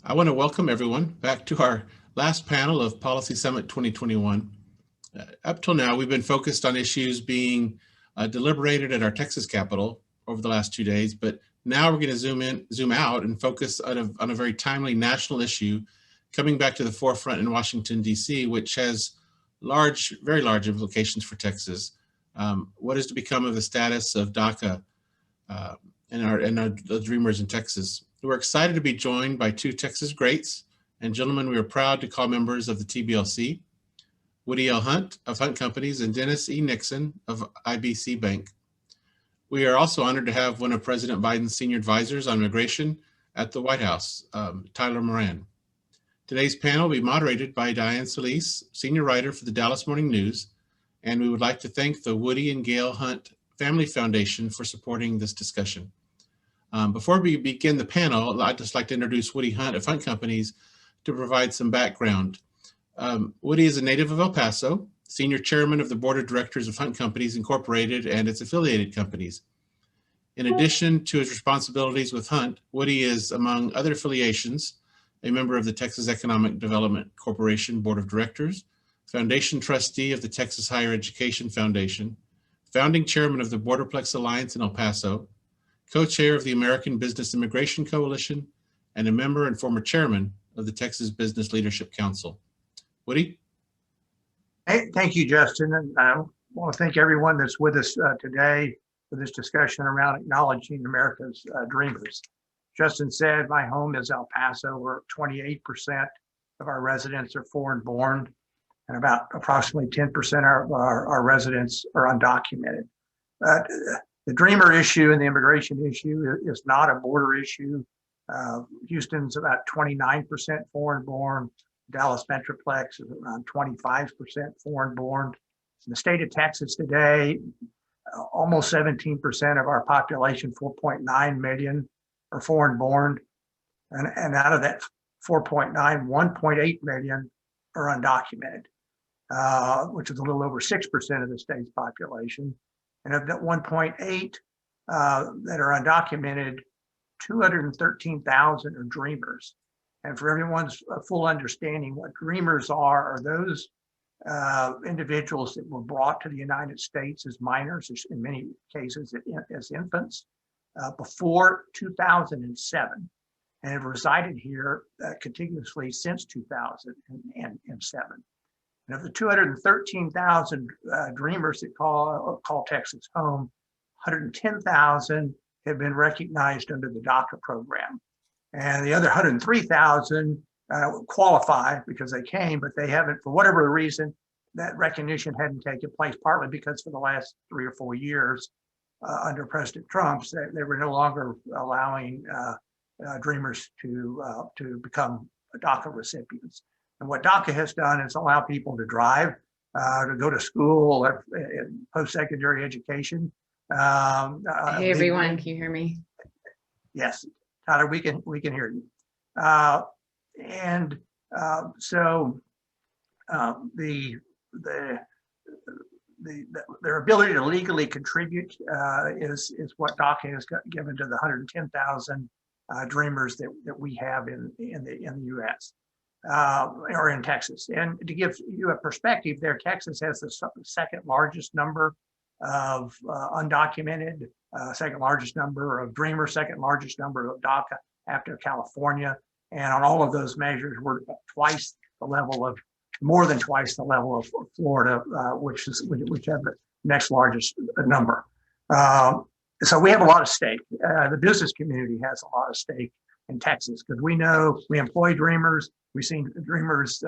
I want to welcome everyone back to our last panel of Policy Summit 2021. Up till now, we've been focused on issues being deliberated at our Texas Capitol over the last 2 days, but now we're going to zoom out and focus on a very timely national issue coming back to the forefront in Washington, D.C., which has very large implications for Texas. What is to become of the status of DACA and the Dreamers in Texas? We're excited to be joined by two Texas greats and gentlemen we are proud to call members of the TBLC, Woody L. Hunt of Hunt Companies and Dennis E. Nixon of IBC Bank. We are also honored to have one of President Biden's senior advisors on immigration at the White House, Tyler Moran. Today's panel will be moderated by Diane Solis, senior writer for the Dallas Morning News, and we would like to thank the Woody and Gail Hunt Family Foundation for supporting this discussion. Before we begin the panel, I'd just like to introduce Woody Hunt of Hunt Companies to provide some background. Woody is a native of El Paso, senior chairman of the board of directors of Hunt Companies Incorporated and its affiliated companies. In addition to his responsibilities with Hunt, Woody is, among other affiliations, a member of the Texas Economic Development Corporation Board of Directors, foundation trustee of the Texas Higher Education Foundation, founding chairman of the Borderplex Alliance in El Paso, co-chair of the American Business Immigration Coalition, and a member and former chairman of the Texas Business Leadership Council. Woody? Hey, thank you, Justin. And I want to thank everyone that's with us today for this discussion around acknowledging America's dreamers. Justin said, my home is El Paso, where 28% of our residents are foreign born, and about approximately 10% of our residents are undocumented. The dreamer issue and the immigration issue is not a border issue. Houston's about 29% foreign born. Dallas Metroplex is around 25% foreign born. In the state of Texas today, almost 17% of our population, 4.9 million, are foreign born. And out of that 4.9, 1.8 million are undocumented, which is a little over 6% of the state's population. And of that 1.8 that are undocumented, 213,000 are dreamers. And for everyone's full understanding, what dreamers are those individuals that were brought to the United States as minors, in many cases as infants, before 2007, and have resided here continuously since 2007. And of the 213,000 dreamers that call Texas home, 110,000 have been recognized under the DACA program. And the other 103,000 qualify because they came, but they haven't, for whatever reason, that recognition hadn't taken place, partly because for the last 3 or 4 years under President Trump, they were no longer allowing dreamers to become DACA recipients. And what DACA has done is allow people to drive, to go to school, post-secondary education. Hey everyone, can you hear me? Yes, Tyler, we can hear you. So their ability to legally contribute is what DACA has given to the 110,000 dreamers that we have in the U.S. Or in Texas. And to give you a perspective there, Texas has the second largest number of undocumented, second largest number of dreamers, second largest number of DACA after California. And on all of those measures, we're more than twice the level of Florida, which have the next largest number. So we have a lot of stake. The business community has a lot of stake in Texas because we know we employ dreamers. We've seen dreamers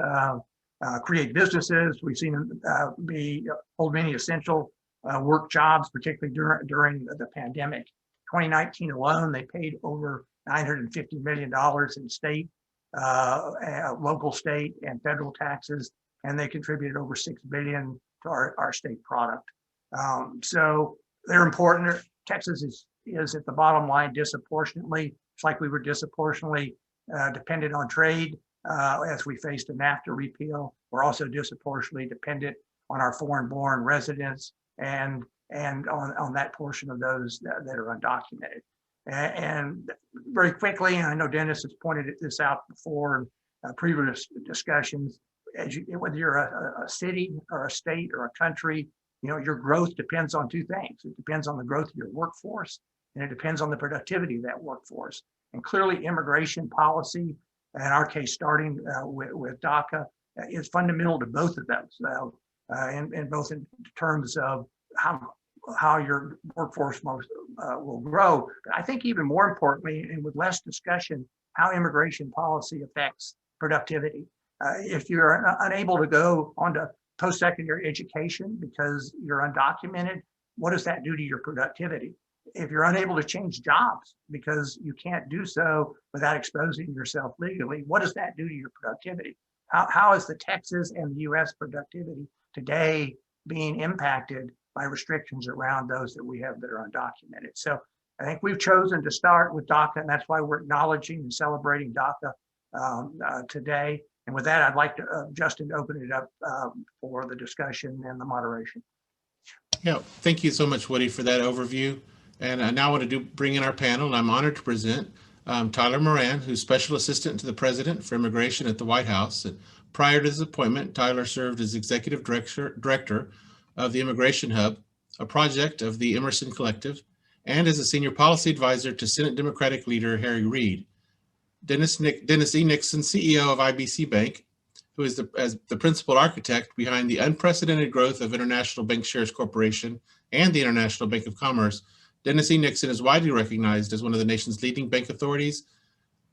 create businesses. We've seen them hold many essential work jobs, particularly during the pandemic. 2019 alone, they paid over $950 million in state, local, state, and federal taxes, and they contributed over $6 billion to our state product. So they're important. Texas is at the bottom line disproportionately. It's like we were disproportionately dependent on trade as we faced a NAFTA repeal. We're also disproportionately dependent on our foreign-born residents and on that portion of those that are undocumented. And very quickly, and I know Dennis has pointed this out before in previous discussions, whether you're a city or a state or a country, your growth depends on two things. It depends on the growth of your workforce, and it depends on the productivity of that workforce. And clearly, immigration policy, in our case, starting with DACA, is fundamental to both of those, and both in terms of how your workforce will grow. But I think even more importantly, and with less discussion, how immigration policy affects productivity. If you're unable to go on to post-secondary education because you're undocumented, what does that do to your productivity? If you're unable to change jobs because you can't do so without exposing yourself legally, what does that do to your productivity? How is the Texas and the US productivity today being impacted by restrictions around those that we have that are undocumented? So I think we've chosen to start with DACA, and that's why we're acknowledging and celebrating DACA today. And with that, I'd like to, Justin, open it up for the discussion and the moderation. Yeah, thank you so much, Woody, for that overview. And I now want to bring in our panel, and I'm honored to present Tyler Moran, who's Special Assistant to the President for Immigration at the White House. And prior to his appointment, Tyler served as Executive Director of the Immigration Hub, a project of the Emerson Collective, and as a Senior Policy Advisor to Senate Democratic Leader Harry Reid. Dennis E. Nixon, CEO of IBC Bank, who is the principal architect behind the unprecedented growth of International Bankshares Corporation and the International Bank of Commerce. Dennis E. Nixon is widely recognized as one of the nation's leading banking authorities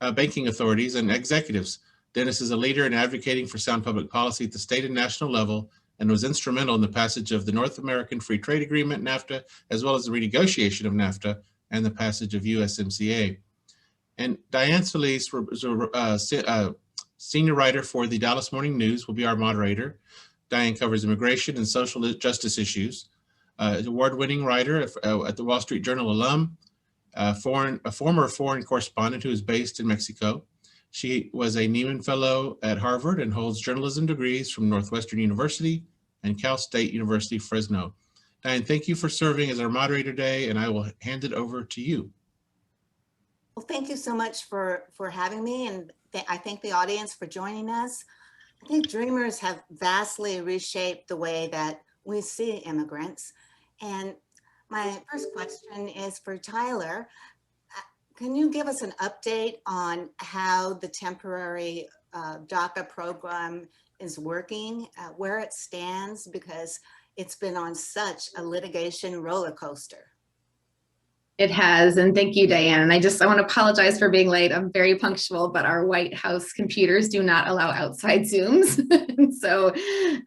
and executives. Dennis is a leader in advocating for sound public policy at the state and national level, and was instrumental in the passage of the North American Free Trade Agreement, NAFTA, as well as the renegotiation of NAFTA and the passage of USMCA. And Diane Solis, senior writer for the Dallas Morning News, will be our moderator. Diane covers immigration and social justice issues. Award-winning writer at the Wall Street Journal alum, a former foreign correspondent who is based in Mexico. She was a Nieman Fellow at Harvard and holds journalism degrees from Northwestern University and Cal State University, Fresno. Diane, thank you for serving as our moderator today, and I will hand it over to you. Well, thank you so much for having me, and I thank the audience for joining us. I think Dreamers have vastly reshaped the way that we see immigrants. And my first question is for Tyler. Can you give us an update on how the temporary DACA program is working, where it stands, because it's been on such a litigation roller coaster? It has, and thank you, Diane. And I want to apologize for being late. I'm very punctual, but our White House computers do not allow outside Zooms. So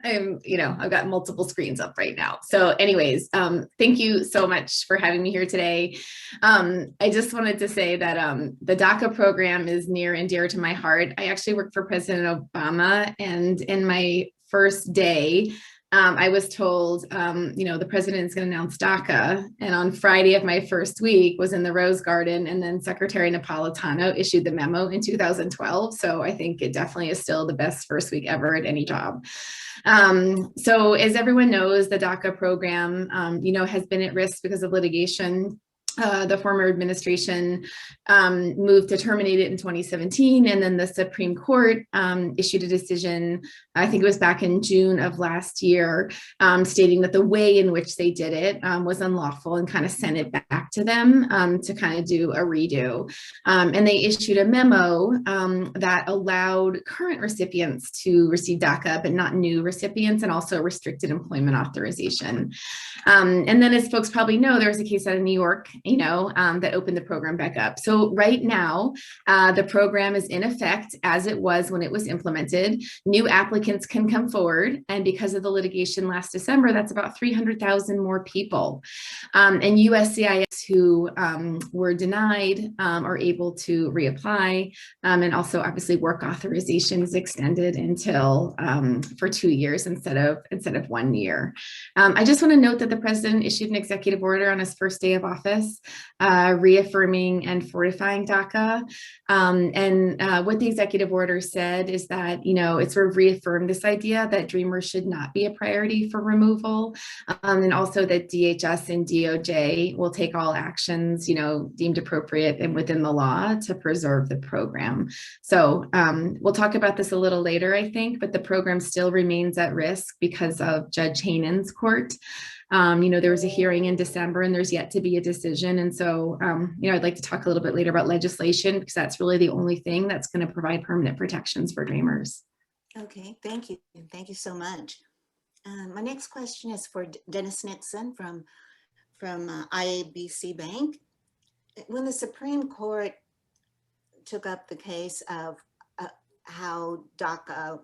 I've got multiple screens up right now. So anyways, thank you so much for having me here today. I just wanted to say that the DACA program is near and dear to my heart. I actually worked for President Obama, and in my first day, I was told, the president is going to announce DACA. And on Friday of my first week was in the Rose Garden, and then Secretary Napolitano issued the memo in 2012. So I think it definitely is still the best first week ever at any job. So as everyone knows, the DACA program, has been at risk because of litigation. The former administration moved to terminate it in 2017, and then the Supreme Court issued a decision, I think it was back in June of last year, stating that the way in which they did it was unlawful, and kind of sent it back to them to kind of do a redo. And they issued a memo that allowed current recipients to receive DACA, but not new recipients, and also restricted employment authorization. And then, as folks probably know, there was a case out of New York, that opened the program back up. So right now, the program is in effect as it was when it was implemented. New applicants can come forward, and because of the litigation last December, that's about 300,000 more people. And USCIS who were denied are able to reapply, and also obviously work authorization is extended until for 2 years instead of 1 year. I just want to note that the president issued an executive order on his first day of office Dreamers, reaffirming and fortifying DACA. What the executive order said is that, it sort of reaffirmed this idea that Dreamers should not be a priority for removal, and also that DHS and DOJ will take all actions, deemed appropriate and within the law to preserve the program. So we'll talk about this a little later, I think, but the program still remains at risk because of Judge Haynen's court. There was a hearing in December and there's yet to be a decision. And so, I'd like to talk a little bit later about legislation because that's really the only thing that's going to provide permanent protections for Dreamers. Okay, thank you. Thank you so much. My next question is for Dennis Nixon from IABC Bank. When the Supreme Court took up the case of how DACA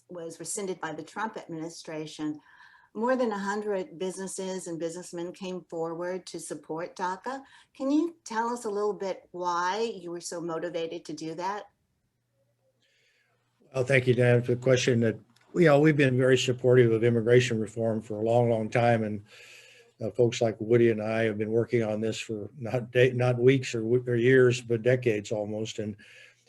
was rescinded by the Trump administration, more than 100 businesses and businessmen came forward to support DACA. Can you tell us a little bit why you were so motivated to do that? Well, thank you, Dan, for the question. That we've been very supportive of immigration reform for a long, long time, and folks like Woody and I have been working on this for not weeks or years, but decades almost. And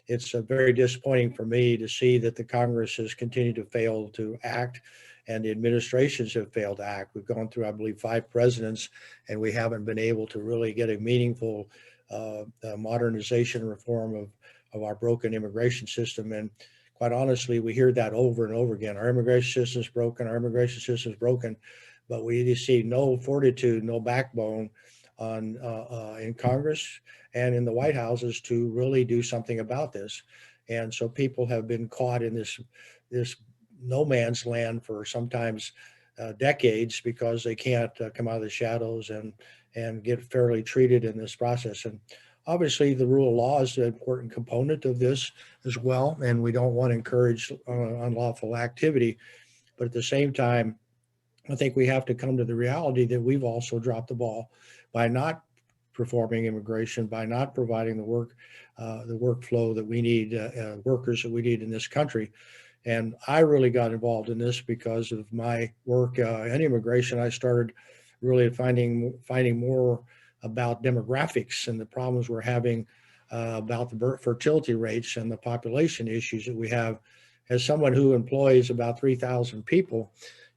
it's very disappointing for me to see that the Congress has continued to fail to act, and the administrations have failed to act. We've gone through, I believe, 5 presidents, and we haven't been able to really get a meaningful modernization reform of our broken immigration system. And quite honestly, we hear that over and over again. Our immigration system is broken, our immigration system is broken, but we see no fortitude, no backbone in Congress and in the White Houses to really do something about this. And so people have been caught in this no man's land for sometimes decades because they can't come out of the shadows and get fairly treated in this process. And obviously the rule of law is an important component of this as well, and we don't want to encourage unlawful activity. But at the same time, I think we have to come to the reality that we've also dropped the ball by not performing immigration, by not providing the workflow that we need, workers that we need in this country. And I really got involved in this because of my work in immigration. I started really finding more about demographics and the problems we're having about the fertility rates and the population issues that we have. As someone who employs about 3,000 people,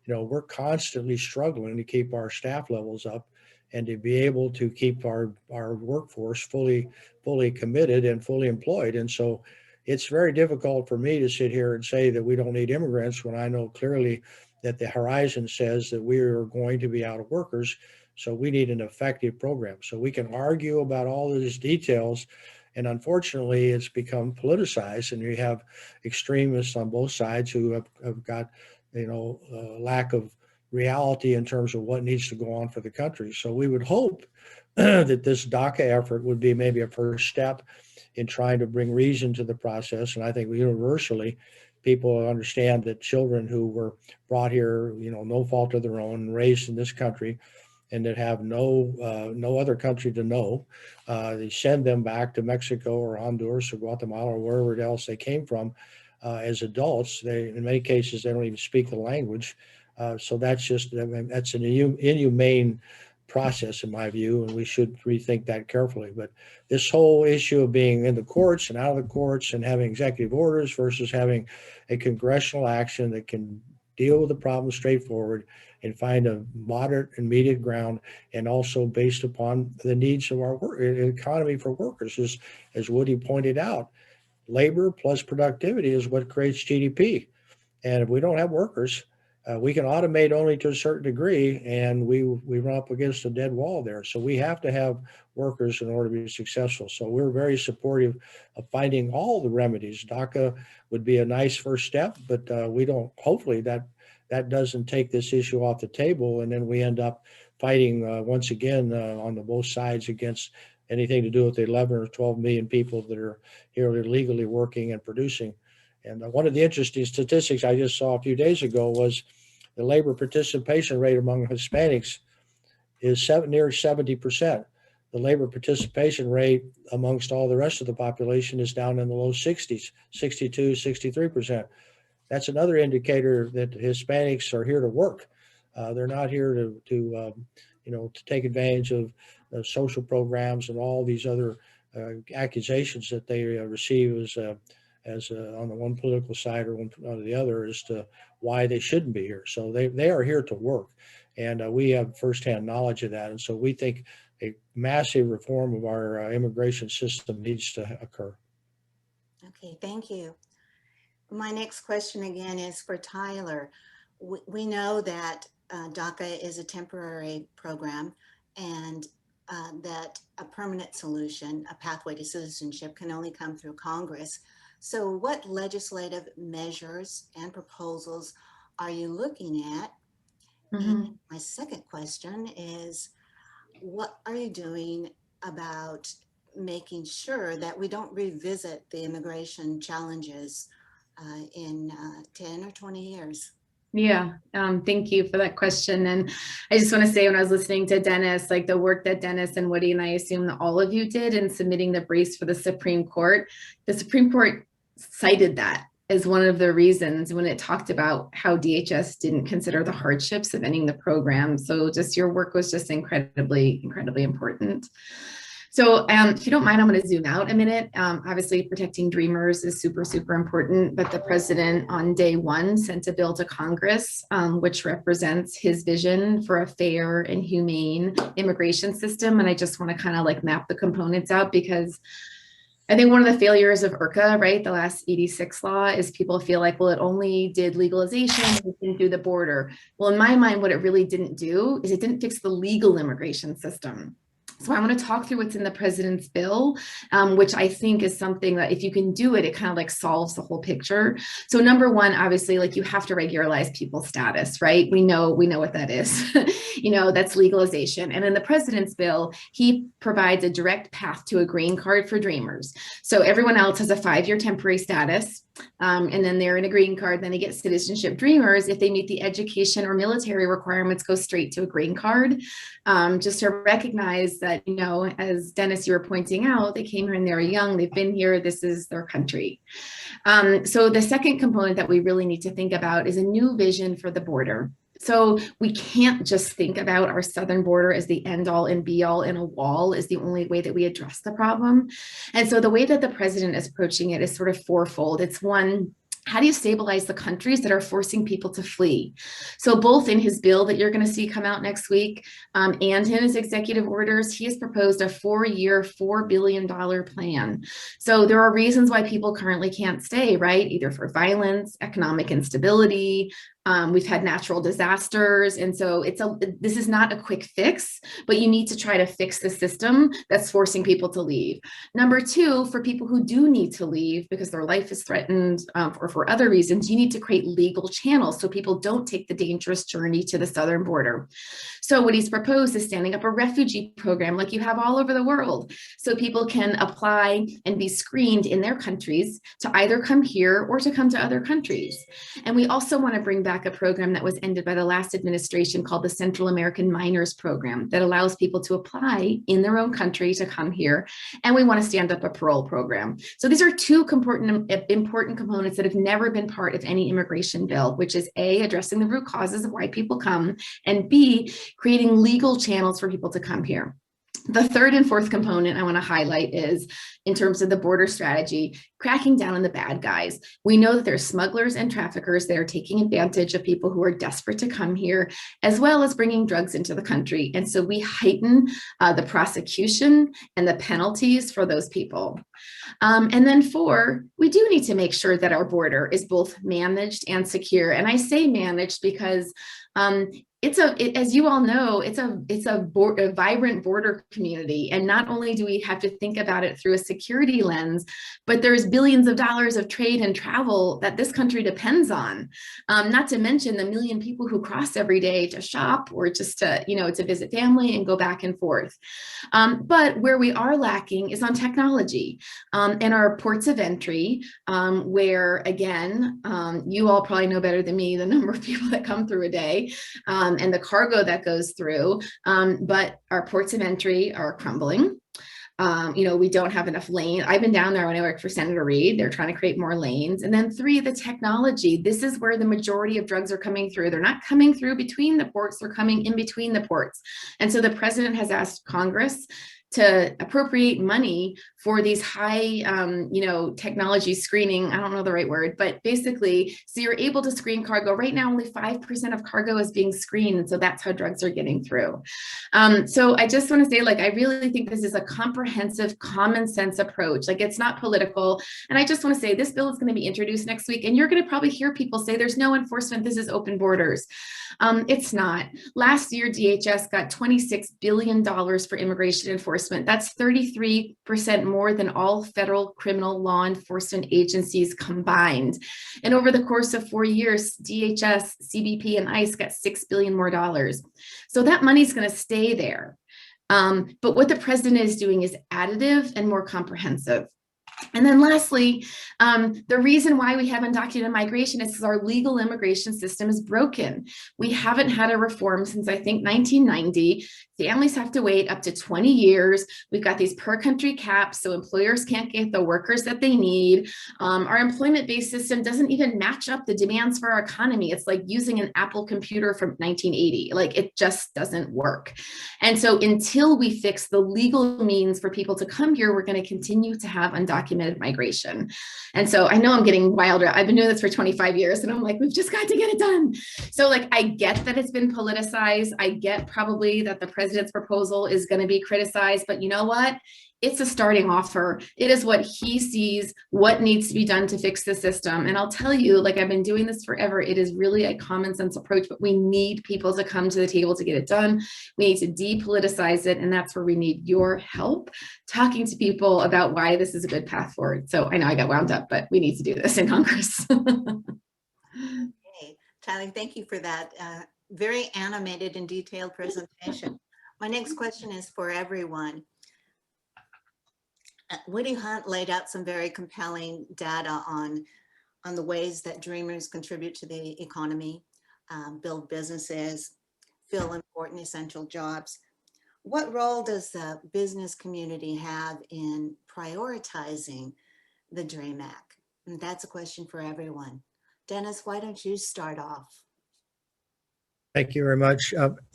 we're constantly struggling to keep our staff levels up and to be able to keep our workforce fully committed and fully employed. And so it's very difficult for me to sit here and say that we don't need immigrants when I know clearly that the horizon says that we are going to be out of workers. So we need an effective program. So we can argue about all of these details, and unfortunately it's become politicized, and you have extremists on both sides who have got lack of reality in terms of what needs to go on for the country. So we would hope that this DACA effort would be maybe a first step in trying to bring reason to the process. And I think universally, people understand that children who were brought here, no fault of their own, raised in this country, and that have no other country to know, they send them back to Mexico or Honduras or Guatemala or wherever else they came from as adults. In many cases, they don't even speak the language. So that's an inhumane process in my view, and we should rethink that carefully. But this whole issue of being in the courts and out of the courts and having executive orders versus having a congressional action that can deal with the problem straightforward and find a moderate and median ground, and also based upon the needs of our economy for workers, as Woody pointed out, labor plus productivity is what creates GDP. And if we don't have workers, we can automate only to a certain degree, and we run up against a dead wall there. So we have to have workers in order to be successful. So we're very supportive of finding all the remedies. DACA would be a nice first step, but hopefully that doesn't take this issue off the table, and then we end up fighting once again on both sides against anything to do with the 11 or 12 million people that are here illegally working and producing. And one of the interesting statistics I just saw a few days ago was the labor participation rate among Hispanics is near 70%. The labor participation rate amongst all the rest of the population is down in the low 60s, 62, 63%. That's another indicator that Hispanics are here to work. They're not here to to take advantage of social programs and all these other accusations that they receive as on the one political side or one on the other as to why they shouldn't be here. So they are here to work, and we have firsthand knowledge of that. And so we think a massive reform of our immigration system needs to occur. Okay, thank you. My next question again is for Tyler. We know that DACA is a temporary program, and that a permanent solution, a pathway to citizenship, can only come through Congress. So what legislative measures and proposals are you looking at? And my second question is, what are you doing about making sure that we don't revisit the immigration challenges in 10 or 20 years? Yeah, thank you for that question. And I just want to say, when I was listening to Dennis, like the work that Dennis and Woody and I assume that all of you did in submitting the briefs for the Supreme Court cited that as one of the reasons when it talked about how DHS didn't consider the hardships of ending the program. So just your work was just incredibly, incredibly important. So if you don't mind, I'm going to zoom out a minute. Obviously, protecting dreamers is super, super important, but the president on day one sent a bill to Congress, which represents his vision for a fair and humane immigration system. And I just want to kind of like map the components out, because I think one of the failures of IRCA, right, the last 86 law, is people feel like, well, it only did legalization, it didn't do the border. Well, in my mind, what it really didn't do is it didn't fix the legal immigration system. So I want to talk through what's in the president's bill, which I think is something that if you can do it, it kind of like solves the whole picture. So number one, obviously, like you have to regularize people's status, right? We know what that is. That's legalization. And in the president's bill, he provides a direct path to a green card for dreamers. So everyone else has a 5-year temporary status. And then they're in a green card, then they get citizenship. Dreamers, if they meet the education or military requirements, go straight to a green card. Just to recognize that, as Dennis, you were pointing out, they came here and they were young, they've been here, this is their country. So the second component that we really need to think about is a new vision for the border. So we can't just think about our southern border as the end all and be all, and a wall is the only way that we address the problem. And so the way that the president is approaching it is sort of fourfold. It's one, how do you stabilize the countries that are forcing people to flee? So both in his bill that you're going to see come out next week and in his executive orders, he has proposed a 4-year, $4 billion plan. So there are reasons why people currently can't stay, right? Either for violence, economic instability, we've had natural disasters. And so this is not a quick fix, but you need to try to fix the system that's forcing people to leave. Number two, for people who do need to leave because their life is threatened or for other reasons, you need to create legal channels so people don't take the dangerous journey to the southern border. So what he's proposed is standing up a refugee program like you have all over the world, so people can apply and be screened in their countries to either come here or to come to other countries. And we also want to bring back a program that was ended by the last administration called the Central American Minors Program that allows people to apply in their own country to come here. And we want to stand up a parole program. So these are two important components that have never been part of any immigration bill, which is A, addressing the root causes of why people come, and B, creating legal channels for people to come here. The third and fourth component I want to highlight is, in terms of the border strategy, cracking down on the bad guys. We know that there's smugglers and traffickers that are taking advantage of people who are desperate to come here, as well as bringing drugs into the country. And so we heighten the prosecution and the penalties for those people. And then 4, we do need to make sure that our border is both managed and secure. And I say managed because as you all know, it's a vibrant border community. And not only do we have to think about it through a security lens, but there's billions of dollars of trade and travel that this country depends on. Not to mention the 1 million people who cross every day to shop or just to visit family and go back and forth. But where we are lacking is on technology and our ports of entry, where again, you all probably know better than me the number of people that come through a day. And the cargo that goes through, but our ports of entry are crumbling. We don't have enough lane. I've been down there when I worked for Senator Reid. They're trying to create more lanes. And then 3, the technology. This is where the majority of drugs are coming through. They're not coming through between the ports, they're coming in between the ports. And so the president has asked Congress to appropriate money for these high, technology screening. I don't know the right word, but basically, so you're able to screen cargo. Right now, only 5% of cargo is being screened. And so that's how drugs are getting through. So I just want to say, I really think this is a comprehensive, common sense approach. It's not political. And I just want to say this bill is going to be introduced next week. And you're going to probably hear people say there's no enforcement. This is open borders. It's not. Last year, DHS got $26 billion for immigration enforcement. That's 33% more than all federal criminal law enforcement agencies combined. And over the course of 4 years, DHS, CBP, and ICE got $6 billion more dollars. So that money's going to stay there. But what the president is doing is additive and more comprehensive. And then lastly, the reason why we have undocumented migration is because our legal immigration system is broken. We haven't had a reform since, I think, 1990. Families have to wait up to 20 years. We've got these per country caps, so employers can't get the workers that they need. Our employment-based system doesn't even match up the demands for our economy. It's like using an Apple computer from 1980. It just doesn't work. And so until we fix the legal means for people to come here, we're going to continue to have undocumented migration. And so I know I'm getting wilder. I've been doing this for 25 years and I'm like, we've just got to get it done. So I get that it's been politicized. I get probably that the president's proposal is going to be criticized, but you know what? It's a starting offer. It is what he sees, what needs to be done to fix the system. And I'll tell you, I've been doing this forever. It is really a common sense approach, but we need people to come to the table to get it done. We need to depoliticize it. And that's where we need your help talking to people about why this is a good path forward. So I know I got wound up, but we need to do this in Congress. Okay, Tyler, thank you for that very animated and detailed presentation. My next question is for everyone. Woody Hunt laid out some very compelling data on the ways that Dreamers contribute to the economy, build businesses, fill important essential jobs. What role does the business community have in prioritizing the DREAM Act? And that's a question for everyone. Dennis, why don't you start off? Thank you very much.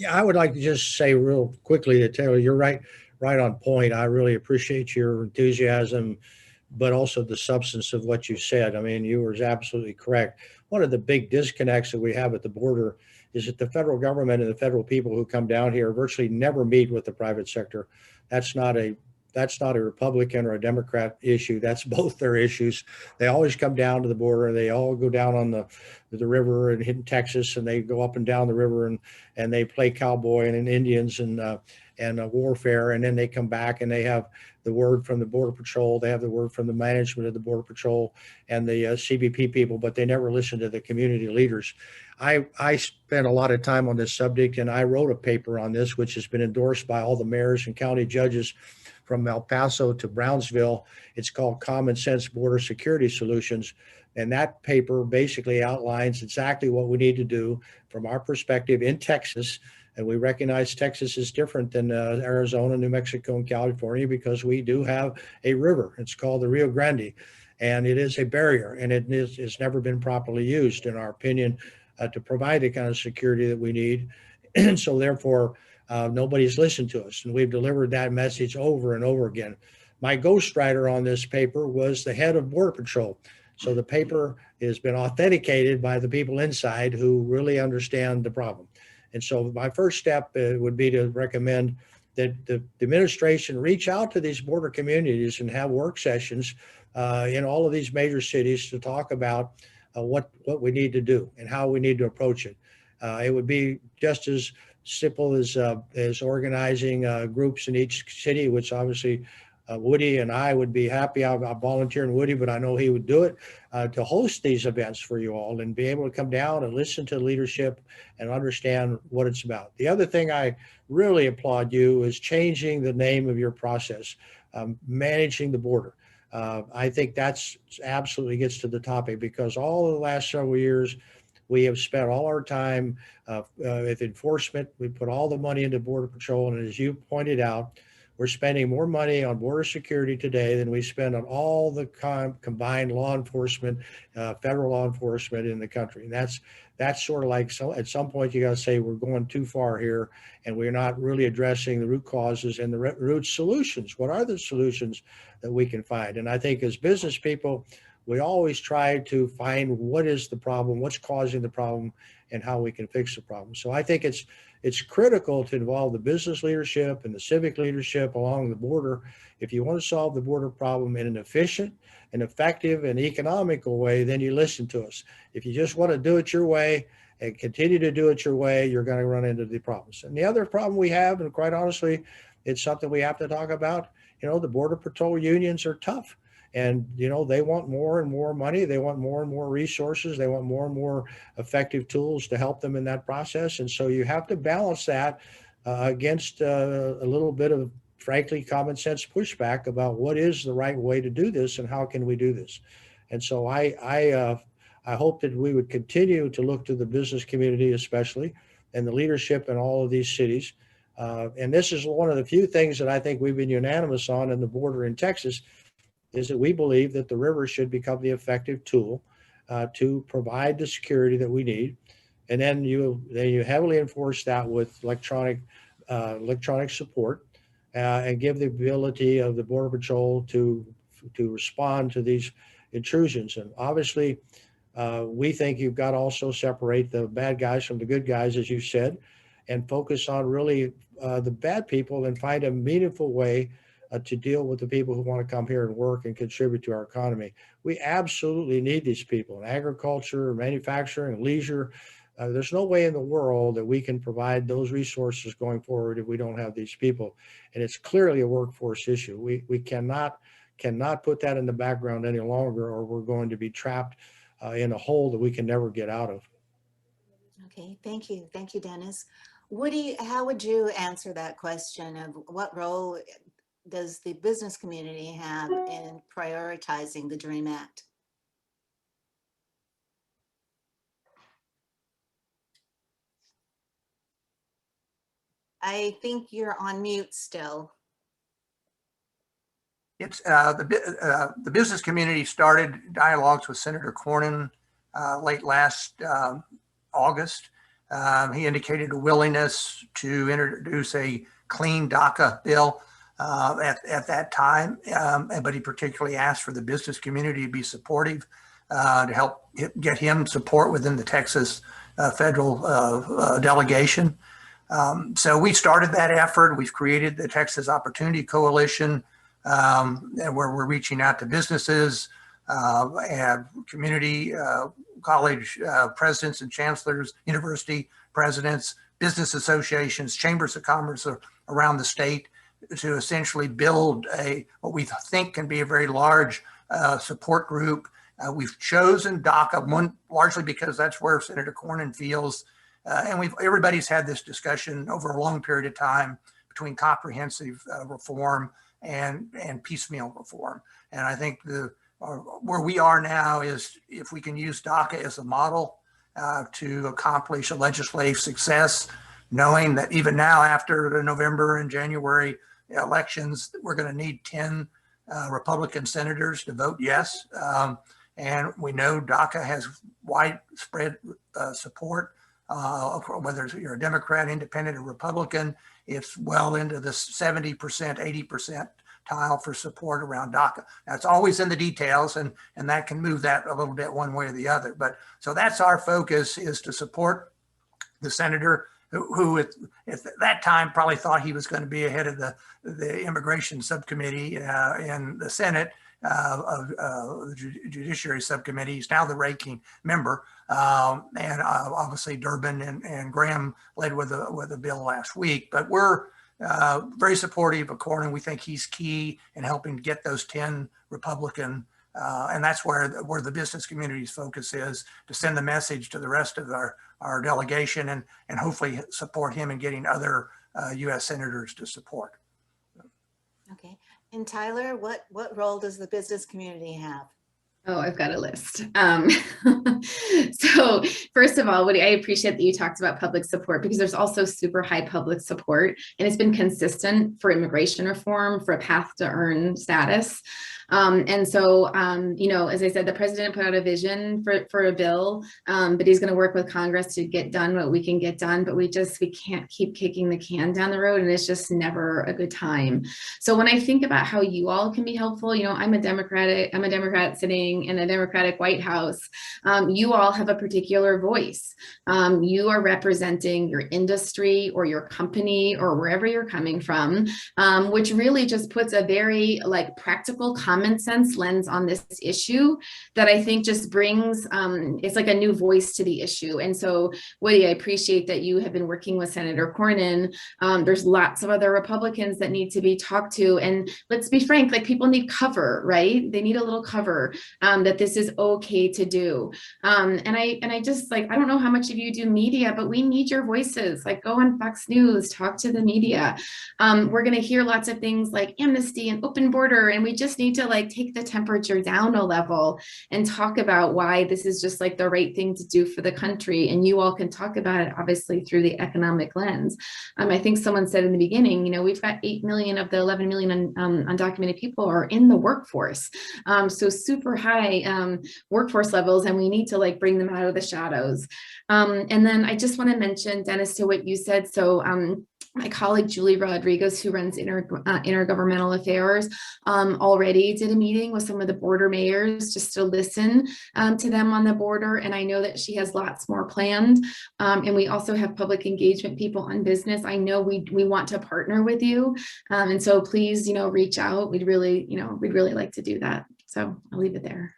I would like to just say real quickly to Taylor, you're right on point. I really appreciate your enthusiasm, but also the substance of what you said. I mean, you were absolutely correct. One of the big disconnects that we have at the border is that the federal government and the federal people who come down here virtually never meet with the private sector. That's not a Republican or a Democrat issue. That's both their issues. They always come down to the border. They all go down on the river and hit Texas, and they go up and down the river and they play cowboy and Indians and warfare. And then they come back and they have the word from the Border Patrol. They have the word from the management of the Border Patrol and the CBP people, but they never listen to the community leaders. I spent a lot of time on this subject, and I wrote a paper on this, which has been endorsed by all the mayors and county judges from El Paso to Brownsville. It's called Common Sense Border Security Solutions. And that paper basically outlines exactly what we need to do from our perspective in Texas. And we recognize Texas is different than Arizona, New Mexico, and California because we do have a river. It's called the Rio Grande. And it is a barrier, and it's never been properly used, in our opinion, to provide the kind of security that we need. And so therefore, nobody's listened to us. And we've delivered that message over and over again. My ghostwriter on this paper was the head of Border Patrol. So the paper has been authenticated by the people inside who really understand the problem. And so my first step would be to recommend that the administration reach out to these border communities and have work sessions in all of these major cities to talk about what we need to do and how we need to approach it. It would be just as simple as organizing groups in each city, which obviously Woody and I would be happy. I'm volunteering Woody, but I know he would do it to host these events for you all and be able to come down and listen to leadership and understand what it's about. The other thing I really applaud you is changing the name of your process, managing the border. I think that's absolutely gets to the topic because all of the last several years, we have spent all our time with enforcement. We put all the money into Border Patrol. And as you pointed out, we're spending more money on border security today than we spend on all the combined law enforcement, federal law enforcement in the country. And that's sort of like, so at some point you got to say we're going too far here, and we're not really addressing the root causes and the root solutions. What are the solutions that we can find? And I think as business people, we always try to find what is the problem, what's causing the problem, and how we can fix the problem. So I think it's critical to involve the business leadership and the civic leadership along the border. If you want to solve the border problem in an efficient and effective and economical way, then you listen to us. If you just want to do it your way and continue to do it your way, you're going to run into the problems. And the other problem we have, and quite honestly, it's something we have to talk about, the Border Patrol unions are tough. And, they want more and more money. They want more and more resources. They want more and more effective tools to help them in that process. And so you have to balance that against a little bit of, frankly, common sense pushback about what is the right way to do this and how can we do this. And so I hope that we would continue to look to the business community, especially, and the leadership in all of these cities. And this is one of the few things that I think we've been unanimous on in the border in Texas, is that we believe that the river should become the effective tool to provide the security that we need. And then you heavily enforce that with electronic support and give the ability of the Border Patrol to respond to these intrusions. And obviously, we think you've got to also separate the bad guys from the good guys, as you said, and focus on really the bad people and find a meaningful way to deal with the people who want to come here and work and contribute to our economy. We absolutely need these people in agriculture, manufacturing, leisure. There's no way in the world that we can provide those resources going forward if we don't have these people. And it's clearly a workforce issue. We cannot put that in the background any longer, or we're going to be trapped in a hole that we can never get out of. Okay, thank you. Thank you, Dennis. Woody, how would you answer that question of what role does the business community have in prioritizing the DREAM Act? I think you're on mute still. It's the business community started dialogues with Senator Cornyn late last August. He indicated a willingness to introduce a clean DACA bill at that time, but he particularly asked for the business community to be supportive to help get him support within the Texas federal delegation. So we started that effort. We've created the Texas Opportunity Coalition, where we're reaching out to businesses and community college presidents and chancellors, university presidents, business associations, chambers of commerce around the state, to essentially build what we think can be a very large support group. We've chosen DACA largely because that's where Senator Cornyn feels, and everybody's had this discussion over a long period of time between comprehensive reform and piecemeal reform. And I think where we are now is if we can use DACA as a model to accomplish a legislative success, knowing that even now after the November and January elections, we're going to need 10 Republican senators to vote yes. And we know DACA has widespread support, whether you're a Democrat, Independent, or Republican. It's well into the 70%, 80% tile for support around DACA. Now, it's always in the details, and that can move that a little bit one way or the other. But so that's our focus, is to support the senator who at that time probably thought he was going to be ahead of the immigration subcommittee in the Senate, of the Judiciary Subcommittee. He's now the ranking member. And obviously Durbin and Graham led with a bill last week. But we're very supportive of Cornyn. We think he's key in helping get those 10 Republican, and that's where the business community's focus is, to send the message to the rest of our delegation and hopefully support him in getting other U.S. senators to support. Okay. And Tyler, what role does the business community have? Oh, I've got a list. So first of all, Woody, I appreciate that you talked about public support because there's also super high public support, and it's been consistent for immigration reform, for a path to earn status. And so, as I said, the president put out a vision for a bill, but he's going to work with Congress to get done what we can get done. But we can't keep kicking the can down the road, and it's just never a good time. So when I think about how you all can be helpful, I'm a Democrat sitting in a Democratic White House. You all have a particular voice. You are representing your industry or your company or wherever you're coming from, which really just puts a very practical common sense lens on this issue that I think just brings, it's like a new voice to the issue. And so Woody, I appreciate that you have been working with Senator Cornyn. There's lots of other Republicans that need to be talked to. And let's be frank, people need cover, right? They need a little cover that this is okay to do. And I just I don't know how much of you do media, but we need your voices. Go on Fox News, talk to the media. We're going to hear lots of things like amnesty and open border, and we just need to take the temperature down a level and talk about why this is just the right thing to do for the country. And you all can talk about it obviously through the economic lens. I think someone said in the beginning, we've got 8 million of the 11 million undocumented people are in the workforce. So super high workforce levels, and we need to bring them out of the shadows. And then I just want to mention, Dennis, to what you said. So my colleague Julie Rodriguez, who runs intergovernmental affairs, already did a meeting with some of the border mayors just to listen to them on the border. And I know that she has lots more planned. And we also have public engagement people on business. I know we want to partner with you. And so please, reach out. We'd really like to do that. So I'll leave it there.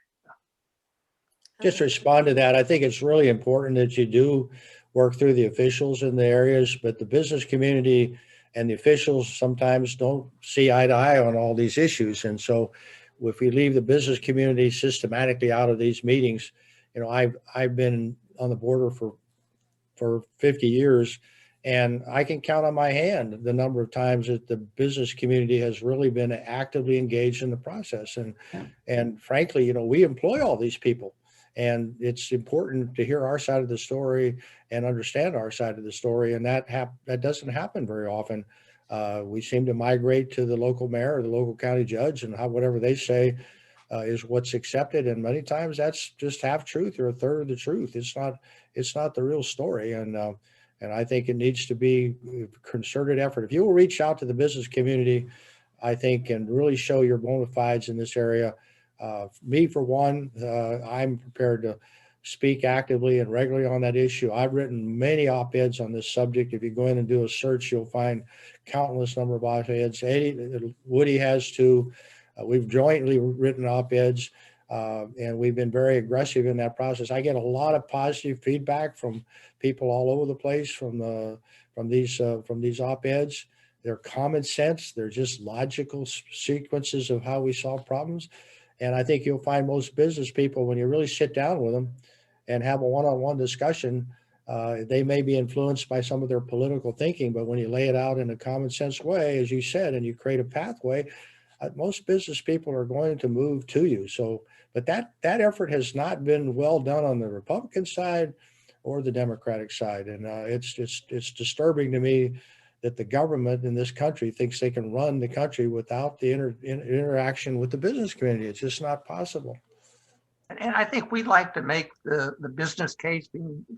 Just to respond to that, I think it's really important that you do work through the officials in the areas, but the business community and the officials sometimes don't see eye to eye on all these issues. And so if we leave the business community systematically out of these meetings, I've been on the border for 50 years, and I can count on my hand the number of times that the business community has really been actively engaged in the process. And frankly, we employ all these people. And it's important to hear our side of the story and understand our side of the story. And that doesn't happen very often. We seem to migrate to the local mayor or the local county judge, and whatever they say is what's accepted. And many times that's just half truth or a third of the truth. It's not the real story. And I think it needs to be a concerted effort. If you will reach out to the business community, I think, and really show your bona fides in this area. Me, for one, I'm prepared to speak actively and regularly on that issue. I've written many op-eds on this subject. If you go in and do a search, you'll find countless number of op-eds. Woody has too. We've jointly written op-eds, and we've been very aggressive in that process. I get a lot of positive feedback from people all over the place from these op-eds. They're common sense. They're just logical sequences of how we solve problems. And I think you'll find most business people, when you really sit down with them and have a one-on-one discussion, they may be influenced by some of their political thinking, but when you lay it out in a common sense way, as you said, and you create a pathway, most business people are going to move to you. So, but that effort has not been well done on the Republican side or the Democratic side. And it's disturbing to me that the government in this country thinks they can run the country without the interaction with the business community. It's just not possible. And I think we'd like to make the business case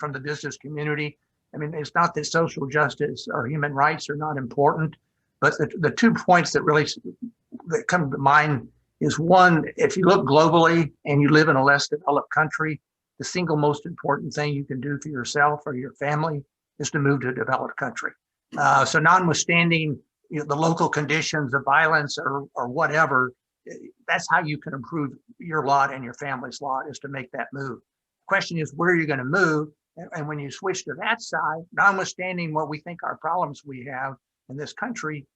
from the business community. I mean, it's not that social justice or human rights are not important, but the 2 points that come to mind is, one, if you look globally and you live in a less developed country, the single most important thing you can do for yourself or your family is to move to a developed country. So notwithstanding the local conditions of violence or whatever, that's how you can improve your lot and your family's lot, is to make that move. The question is, where are you going to move? And when you switch to that side, notwithstanding what we think our problems we have in this country,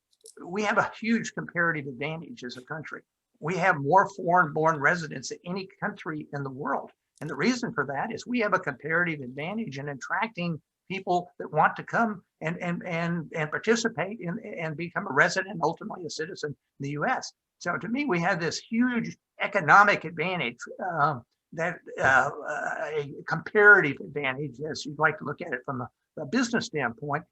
we have a huge comparative advantage as a country. We have more foreign-born residents than any country in the world. And the reason for that is we have a comparative advantage in attracting people that want to come and participate in and become a resident, ultimately a citizen in the U.S. So to me, we have this huge economic advantage, a comparative advantage, as you'd like to look at it from a business standpoint.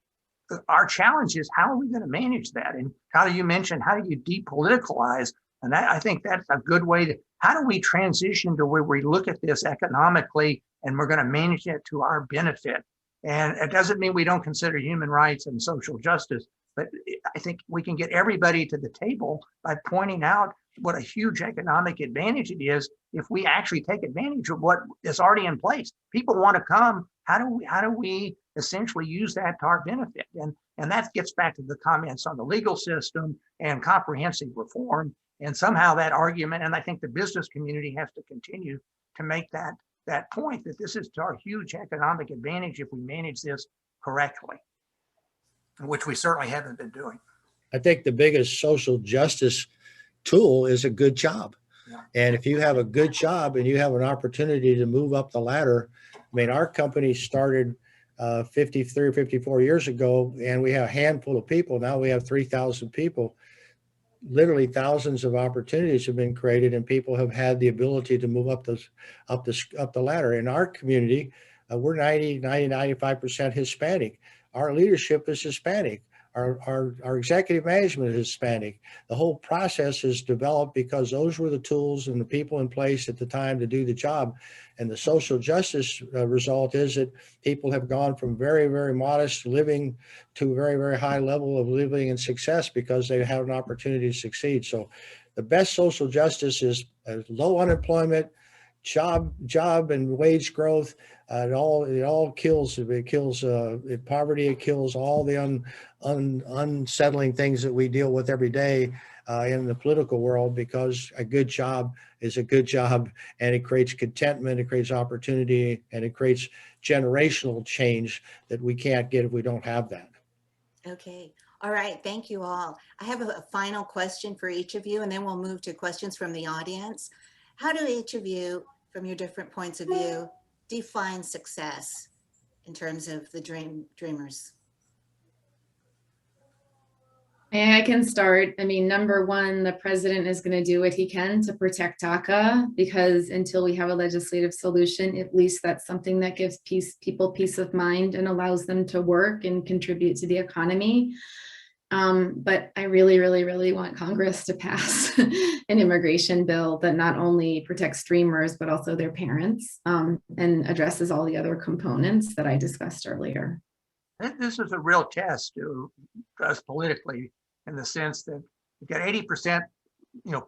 Our challenge is, how are we going to manage that? And how do you depoliticalize? And I think that's a good way to, how do we transition to where we look at this economically and we're going to manage it to our benefit? And it doesn't mean we don't consider human rights and social justice, but I think we can get everybody to the table by pointing out what a huge economic advantage it is if we actually take advantage of what is already in place. People want to come. How do we essentially use that to our benefit? And that gets back to the comments on the legal system and comprehensive reform. And somehow that argument, and I think the business community has to continue to make that point, that this is to our huge economic advantage if we manage this correctly, which we certainly haven't been doing. I think the biggest social justice tool is a good job. Yeah. And if you have a good job and you have an opportunity to move up the ladder, I mean, our company started 53 or 54 years ago, and we have a handful of people. Now we have 3,000 people. Literally thousands of opportunities have been created, and people have had the ability to move up the ladder. In our community, we're 95% Hispanic. Our leadership is Hispanic. Our executive management is Hispanic. The whole process is developed because those were the tools and the people in place at the time to do the job. And the social justice result is that people have gone from very, very modest living to a very, very high level of living and success because they have an opportunity to succeed. So the best social justice is low unemployment, job and wage growth. It all kills. It kills poverty. It kills all the unsettling things that we deal with every day in the political world, because a good job is a good job, and it creates contentment, it creates opportunity, and it creates generational change that we can't get if we don't have that. Okay. All right. Thank you all. I have a final question for each of you, and then we'll move to questions from the audience. How do each of you, from your different points of view, define success in terms of the dreamers? I can start. I mean, number one, the president is going to do what he can to protect DACA, because until we have a legislative solution, at least that's something that gives people peace of mind and allows them to work and contribute to the economy. But I really, really, really want Congress to pass an immigration bill that not only protects dreamers, but also their parents, and addresses all the other components that I discussed earlier. This is a real test to us politically, in the sense that we've got 80%,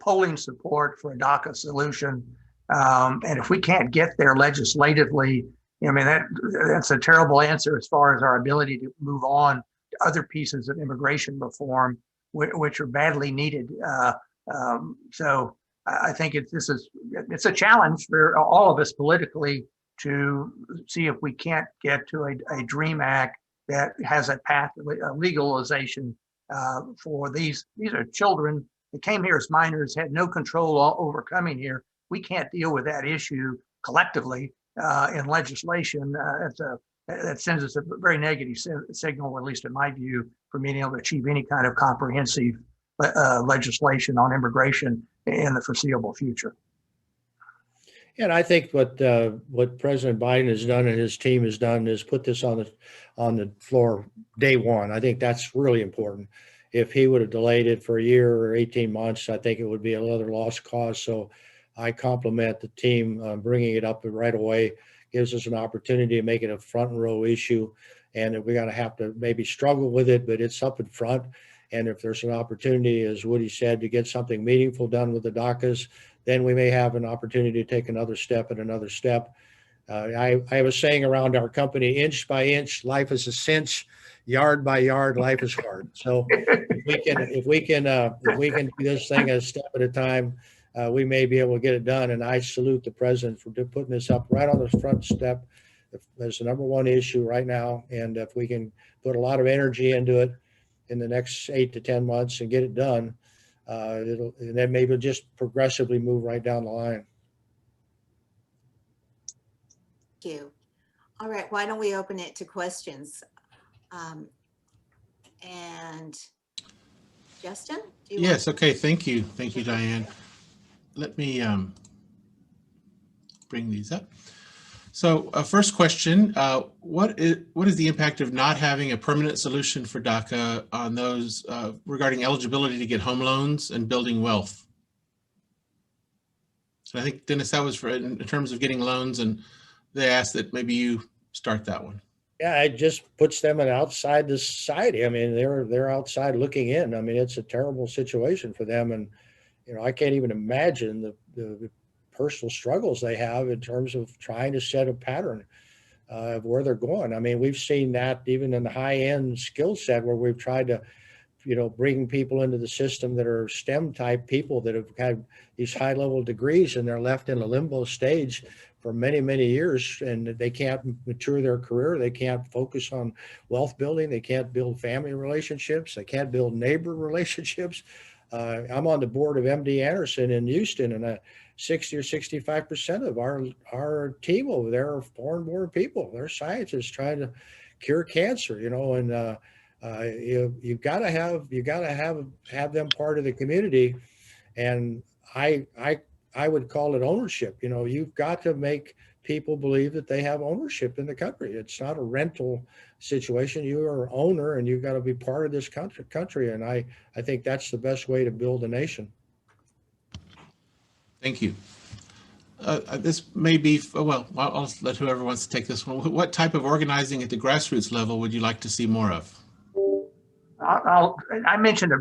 polling support for a DACA solution, and if we can't get there legislatively, I mean, that's a terrible answer as far as our ability to move on to other pieces of immigration reform, which are badly needed. So I think it's a challenge for all of us politically to see if we can't get to a DREAM Act that has a path of legalization for these. These are children that came here as minors, had no control over coming here. We can't deal with that issue collectively in legislation. That sends us a very negative signal, at least in my view, for being able to achieve any kind of comprehensive legislation on immigration in the foreseeable future. And I think what President Biden has done and his team has done is put this on the floor day one. I think that's really important. If he would have delayed it for a year or 18 months, I think it would be another lost cause. So I compliment the team bringing it up right away. Gives us an opportunity to make it a front row issue, and we're going to have to maybe struggle with it, but it's up in front. And if there's an opportunity, as Woody said, to get something meaningful done with the DACAs, then we may have an opportunity to take another step and another step. I have a saying around our company: inch by inch, life is a cinch; yard by yard, life is hard. So if we can do this thing a step at a time, we may be able to get it done. And I salute the president for putting this up right on the front step. There's the number one issue right now, and if we can put a lot of energy into it in the next 8 to 10 months and get it done, and then maybe just progressively move right down the line. Thank you. All right, why don't we open it to questions? And Justin? Do you Yes, okay, thank you. Thank you, Diane. Let me bring these up. So first question, what is the impact of not having a permanent solution for DACA on those regarding eligibility to get home loans and building wealth? So I think, Dennis, that was for in terms of getting loans, and they asked that maybe you start that one. Yeah, it just puts them outside the society. I mean, they're outside looking in. I mean, it's a terrible situation for them, and I can't even imagine the personal struggles they have in terms of trying to set a pattern of where they're going. I mean, we've seen that even in the high-end skill set where we've tried to, bring people into the system that are STEM type people that have had these high-level degrees, and they're left in a limbo stage for many, many years, and they can't mature their career. They can't focus on wealth building. They can't build family relationships. They can't build neighbor relationships. I'm on the board of MD Anderson in Houston, and 60 or 65% of our team over there are foreign-born people. They're scientists trying to cure cancer, and you've got to have them part of the community. And I would call it ownership. You've got to make people believe that they have ownership in the country. It's not a rental situation. You are an owner, and you've got to be part of this country. And I think that's the best way to build a nation. Thank you. This may be, well, I'll let whoever wants to take this one. What type of organizing at the grassroots level would you like to see more of? I mentioned,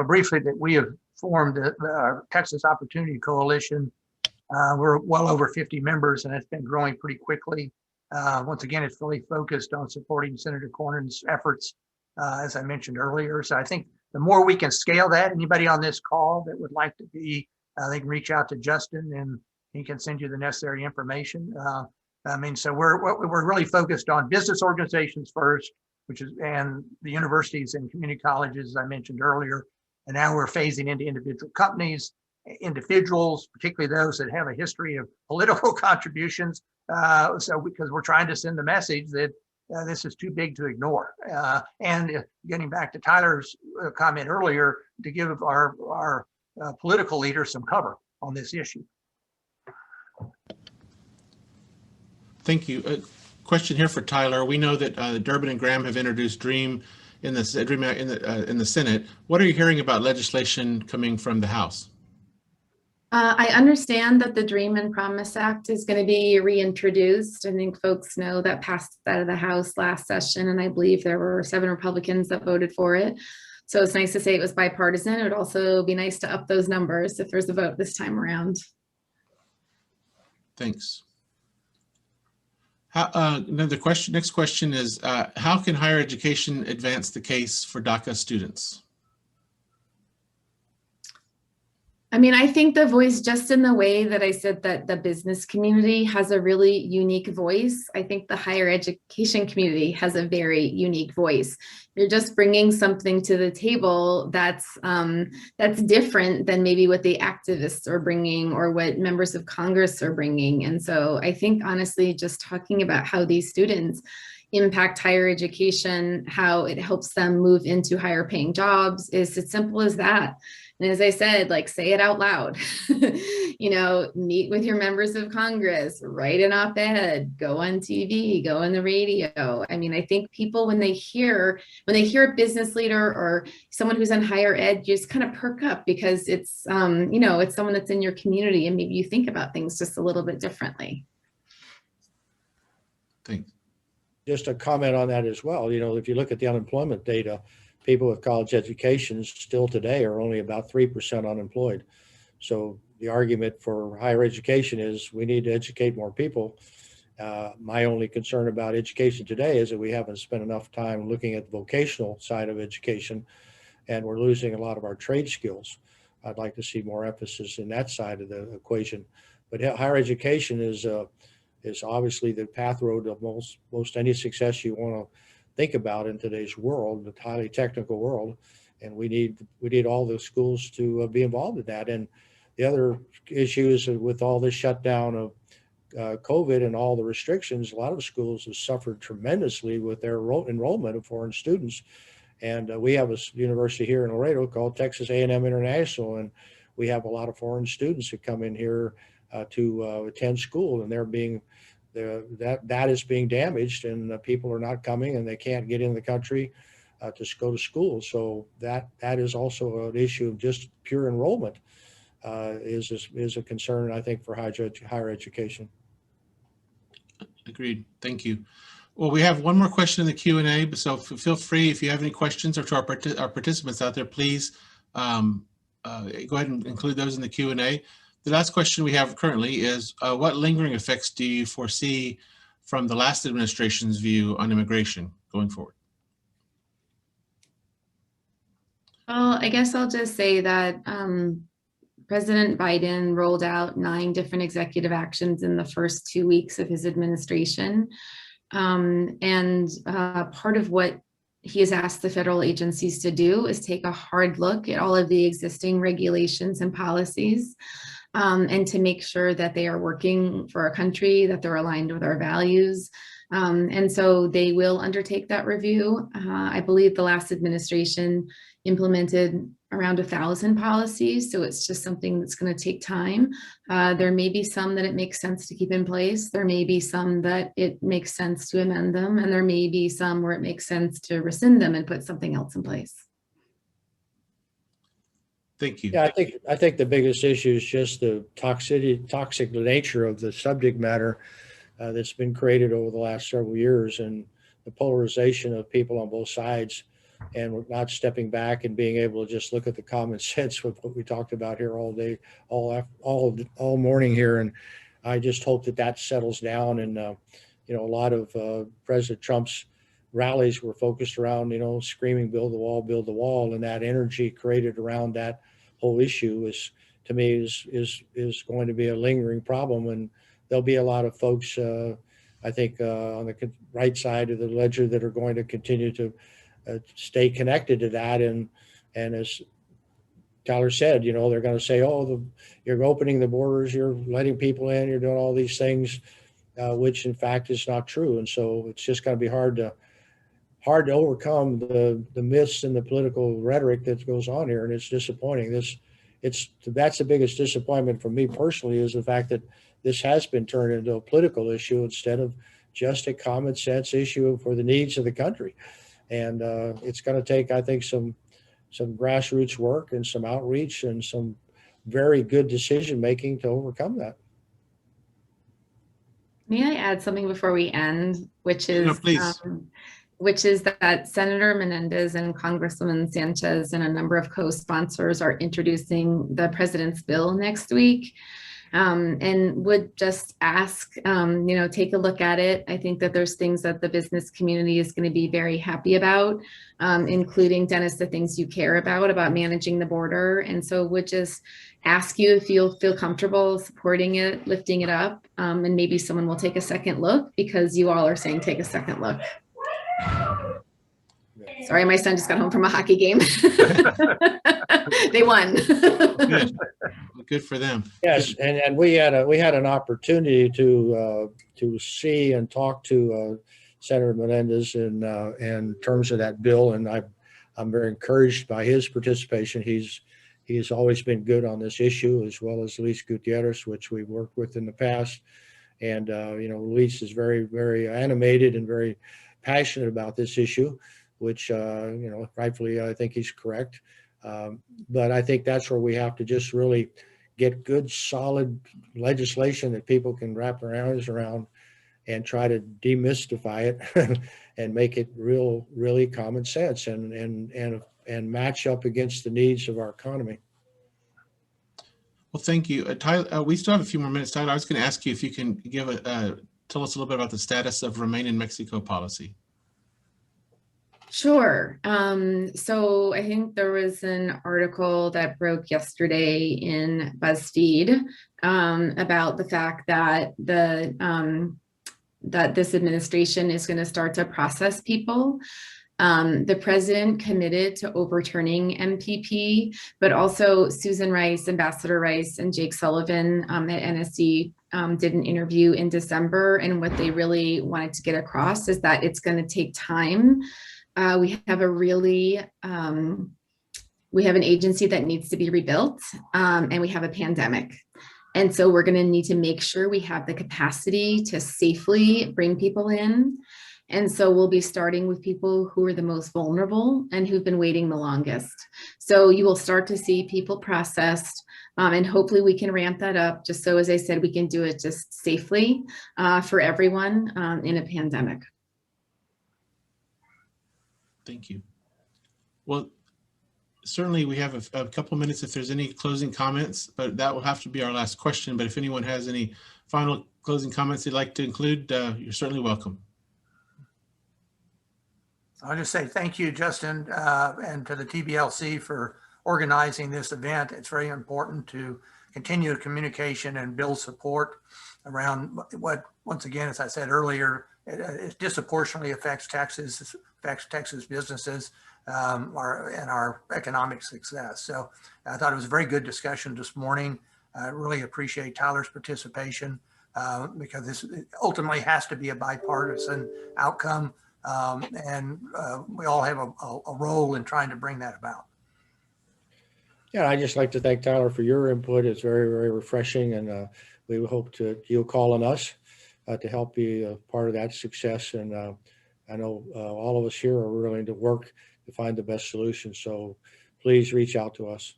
briefly that we have formed the Texas Opportunity Coalition. We're well over 50 members, and it's been growing pretty quickly. Once again, it's really focused on supporting Senator Cornyn's efforts, as I mentioned earlier. So I think the more we can scale that, anybody on this call that would like to be, they can reach out to Justin, and he can send you the necessary information. So we're really focused on business organizations first, and the universities and community colleges, as I mentioned earlier. And now we're phasing into individual companies, individuals, particularly those that have a history of political contributions. Because we're trying to send the message that this is too big to ignore. And getting back to Tyler's comment earlier, to give our political leaders some cover on this issue. Thank you. A question here for Tyler. We know that Durbin and Graham have introduced DREAM in the Senate. What are you hearing about legislation coming from the House? I understand that the Dream and Promise Act is going to be reintroduced. I think folks know that passed out of the House last session, and I believe there were 7 Republicans that voted for it. So it's nice to say it was bipartisan. It would also be nice to up those numbers if there's a vote this time around. Thanks. Next question is, how can higher education advance the case for DACA students? I mean, I think the voice, just in the way that I said that the business community has a really unique voice, I think the higher education community has a very unique voice. You're just bringing something to the table that's different than maybe what the activists are bringing or what members of Congress are bringing. And so I think, honestly, just talking about how these students impact higher education, how it helps them move into higher paying jobs is as simple as that. And as I said, say it out loud, meet with your members of Congress, write an op-ed, go on TV, go on the radio. I mean, I think people, when they hear a business leader or someone who's on higher ed, you just kind of perk up because it's, it's someone that's in your community, and maybe you think about things just a little bit differently. Thanks. Just a comment on that as well. If you look at the unemployment data, people with college educations still today are only about 3% unemployed. So the argument for higher education is we need to educate more people. My only concern about education today is that we haven't spent enough time looking at the vocational side of education, and we're losing a lot of our trade skills. I'd like to see more emphasis in that side of the equation. But higher education is obviously the path road of most any success you want to think about in today's world, the highly technical world, and we need all the schools to be involved in that. And the other issue is with all this shutdown of COVID and all the restrictions, a lot of schools have suffered tremendously with their enrollment of foreign students. And we have a university here in Laredo called Texas A&M International, and we have a lot of foreign students that come in here to attend school, and that is being damaged, and people are not coming, and they can't get in the country to go to school. So that is also an issue of just pure enrollment is a concern, I think, for higher education. Agreed. Thank you. Well, we have one more question in the Q&A, so feel free if you have any questions, or to our participants out there, please go ahead and include those in the Q&A. The last question we have currently is, what lingering effects do you foresee from the last administration's view on immigration going forward? Well, I guess I'll just say that President Biden rolled out 9 different executive actions in the first 2 weeks of his administration. And part of what he has asked the federal agencies to do is take a hard look at all of the existing regulations and policies, and to make sure that they are working for our country, that they're aligned with our values. And so they will undertake that review. I believe the last administration implemented around 1,000 policies, so it's just something that's going to take time. There may be some that it makes sense to keep in place. There may be some that it makes sense to amend them, and there may be some where it makes sense to rescind them and put something else in place. Thank you. Yeah, I think the biggest issue is just the toxic nature of the subject matter that's been created over the last several years, and the polarization of people on both sides, and we're not stepping back and being able to just look at the common sense with what we talked about here all day, all morning here. And I just hope that settles down. And a lot of President Trump's rallies were focused around, screaming, build the wall, and that energy created around that whole issue is, to me, is going to be a lingering problem. And there'll be a lot of folks, I think, on the right side of the ledger that are going to continue to stay connected to that. And as Tyler said, they're going to say, oh, you're opening the borders, you're letting people in, you're doing all these things, which in fact is not true. And so it's just going to be hard to overcome the myths and the political rhetoric that goes on here. And it's disappointing. That's the biggest disappointment for me personally, is the fact that this has been turned into a political issue instead of just a common sense issue for the needs of the country. And it's going to take, I think, some grassroots work and some outreach and some very good decision making to overcome that. May I add something before we end, which is, please. Which is that Senator Menendez and Congresswoman Sanchez and a number of co-sponsors are introducing the president's bill next week. And would just ask, take a look at it. I think that there's things that the business community is going to be very happy about, including, Dennis, the things you care about managing the border. And so would just ask you if you'll feel comfortable supporting it, lifting it up, and maybe someone will take a second look, because you all are saying take a second look. Sorry, my son just got home from a hockey game. They won. Good for them. Yes, and we had an opportunity to see and talk to Senator Menendez in terms of that bill, and I'm very encouraged by his participation. He's always been good on this issue, as well as Luis Gutierrez, which we've worked with in the past. And Luis is very, very animated and very passionate about this issue, which rightfully I think he's correct. But I think that's where we have to just really get good, solid legislation that people can wrap their arms around and try to demystify it and make it really common sense and match up against the needs of our economy. Well, thank you. Tyler, we still have a few more minutes. Tyler, I was going to ask you if you can tell us a little bit about the status of Remain in Mexico policy. Sure. So I think there was an article that broke yesterday in BuzzFeed about the fact that that this administration is going to start to process people. The president committed to overturning MPP, but also Susan Rice, Ambassador Rice, and Jake Sullivan at NSC did an interview in December. And what they really wanted to get across is that it's going to take time We have a really, we have an agency that needs to be rebuilt, and we have a pandemic. And so we're going to need to make sure we have the capacity to safely bring people in. And so we'll be starting with people who are the most vulnerable and who've been waiting the longest. So you will start to see people processed, and hopefully we can ramp that up, just so, as I said, we can do it just safely for everyone in a pandemic. Thank you. Well, certainly we have a couple minutes if there's any closing comments, but that will have to be our last question. But if anyone has any final closing comments they'd like to include, you're certainly welcome. I'll just say thank you, Justin, and to the TBLC for organizing this event. It's very important to continue communication and build support around what, once again, as I said earlier, it disproportionately affects Texas businesses and our economic success. So I thought it was a very good discussion this morning. I really appreciate Tyler's participation because this ultimately has to be a bipartisan outcome. We all have a role in trying to bring that about. Yeah, I'd just like to thank Tyler for your input. It's very, very refreshing, and we hope you'll call on us to help be a part of that success. And I know all of us here are willing to work to find the best solution. So please reach out to us.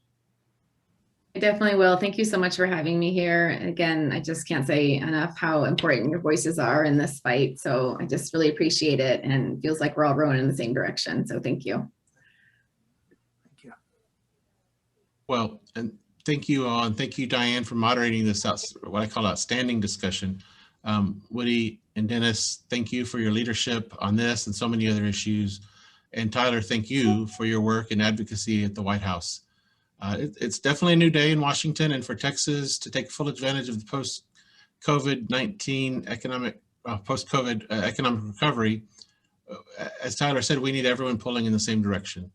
I definitely will. Thank you so much for having me here. Again, I just can't say enough how important your voices are in this fight. So I just really appreciate it, and feels like we're all rowing in the same direction. So thank you. Thank you. Well, and thank you all, and thank you, Diane, for moderating this what I call outstanding discussion. Woody and Dennis, thank you for your leadership on this and so many other issues. And Tyler, thank you for your work and advocacy at the White House. It's definitely a new day in Washington and for Texas to take full advantage of the post-COVID-19 post-COVID economic recovery. As Tyler said, we need everyone pulling in the same direction.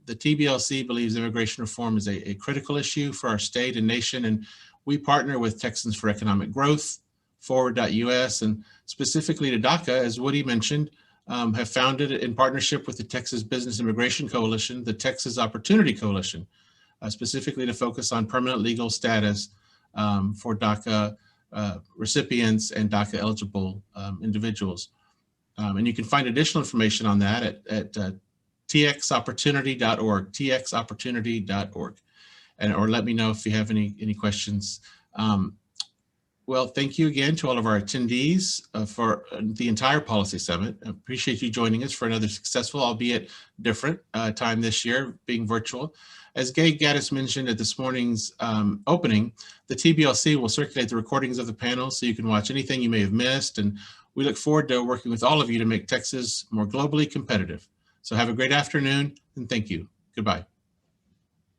The TBLC believes immigration reform is a critical issue for our state and nation, and we partner with Texans for Economic Growth, Forward.us, and specifically to DACA, as Woody mentioned, have founded in partnership with the Texas Business Immigration Coalition, the Texas Opportunity Coalition, specifically to focus on permanent legal status for DACA recipients and DACA eligible individuals. And you can find additional information on that at txopportunity.org, txopportunity.org, or let me know if you have any questions. Well, thank you again to all of our attendees for the entire Policy Summit. I appreciate you joining us for another successful, albeit different time this year, being virtual. As Gabe Gaddis mentioned at this morning's opening, the TBLC will circulate the recordings of the panel so you can watch anything you may have missed. And we look forward to working with all of you to make Texas more globally competitive. So have a great afternoon, and thank you. Goodbye.